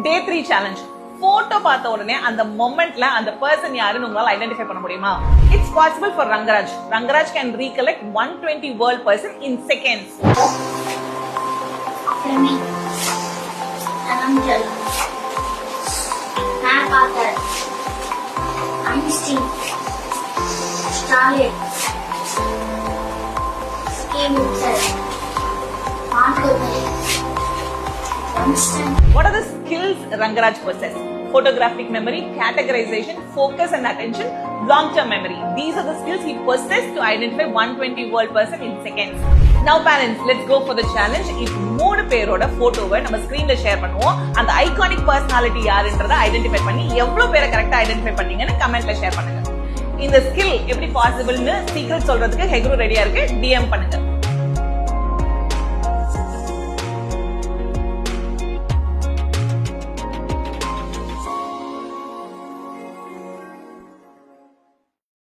Day 3 challenge. Photo பார்த்த உடனே அந்த மொமெண்ட்ல அந்த பர்சன் யாருன்னு உங்களால ஐடென்டிஃபை பண்ண முடியுமா? It's possible for Rangaraj. Rangaraj can recollect 120 world person in seconds. After me, Ananjal, Harry Potter, Einstein, Starlet, Steve Jobs, Mark Zuckerberg. What are the skills Rangaraj possesses? Photographic memory, categorization, focus and attention, long-term memory. These are the skills he possesses to identify 120 world person in seconds. Now parents, let's go for the challenge. If 3 பேரோட போட்டோவை நம்ம ஸ்கிரீன்ல share பண்ணுவோம். அந்த iconic personality யாருன்றதை identify பண்ணி எவ்வளவு பேரை கரெக்டா ஐடென்டிஃபை பண்ணீங்கன்னு கமெண்ட்ல ஷேர் பண்ணுங்க. இந்த ஸ்கில் எப்படி பாசிபிள்னு சீக்கிரம் சொல்றதுக்கு ஹெக்ரு ரெடியா இருக்கு. DM பண்ணுங்க.